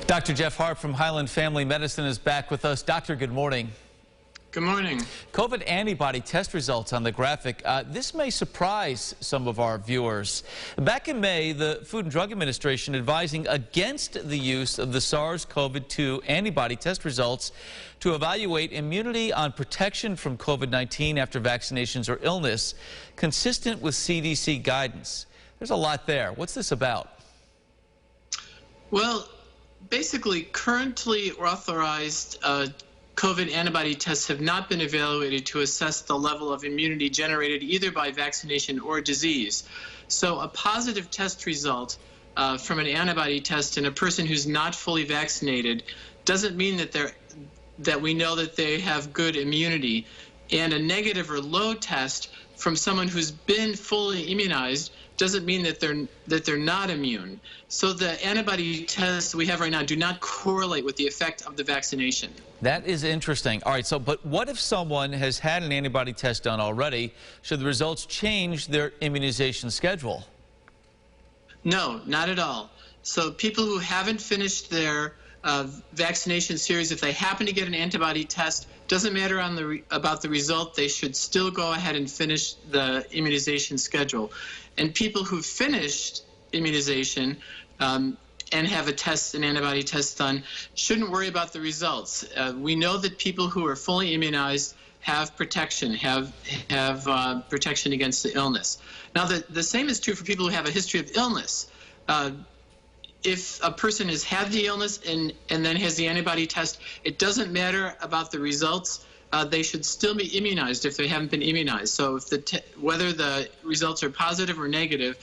Dr. Jeff Hart from Highland Family Medicine is back with us. Doctor, good morning. Good morning. COVID antibody test results on the graphic. This may surprise some of our viewers. Back in May, the Food and Drug Administration advising against the use of the SARS-CoV-2 antibody test results to evaluate immunity on protection from COVID-19 after vaccinations or illness, consistent with CDC guidance. There's a lot there. What's this about? Well, basically, currently authorized COVID antibody tests have not been evaluated to assess the level of immunity generated either by vaccination or disease. So a positive test result from an antibody test in a person who's not fully vaccinated doesn't mean that we know that they have good immunity. And a negative or low test from someone who's been fully immunized doesn't mean that they're not immune. So the antibody tests we have right now do not correlate with the effect of the vaccination. That is interesting. All right, but what if someone has had an antibody test done already? Should the results change their immunization schedule? No, not at all. So people who haven't finished their vaccination series, if they happen to get an antibody test, doesn't matter about the result, they should still go ahead and finish the immunization schedule. And people who finished immunization and have an antibody test done shouldn't worry about the results. We know that people who are fully immunized have protection, have protection against the illness. Now, the same is true for people who have a history of illness. If a person has had the illness and then has the antibody test, it doesn't matter about the results. They should still be immunized if they haven't been immunized. So if whether the results are positive or negative,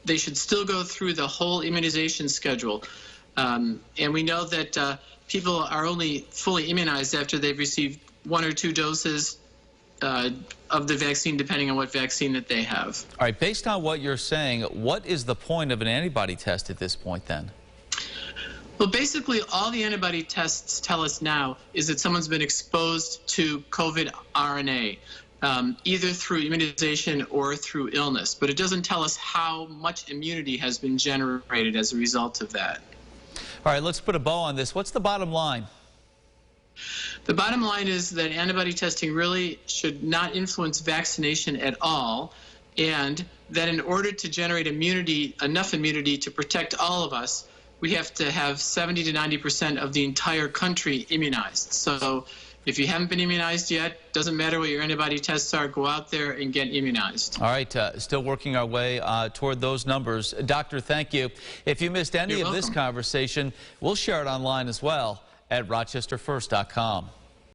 they should still go through the whole immunization schedule. And we know that people are only fully immunized after they've received 1 or 2 doses of the vaccine, depending on what vaccine that they have. All right, based on what you're saying, what is the point of an antibody test at this point then? Well, basically, all the antibody tests tell us now is that someone's been exposed to COVID RNA, either through immunization or through illness. But it doesn't tell us how much immunity has been generated as a result of that. All right, let's put a bow on this. What's the bottom line? The bottom line is that antibody testing really should not influence vaccination at all, and that in order to generate immunity, enough immunity to protect all of us, we have to have 70 to 90% of the entire country immunized. So if you haven't been immunized yet, doesn't matter what your antibody tests are, go out there and get immunized. All right, still working our way toward those numbers. Doctor, thank you. If you missed any of this conversation, we'll share it online as well at rochesterfirst.com.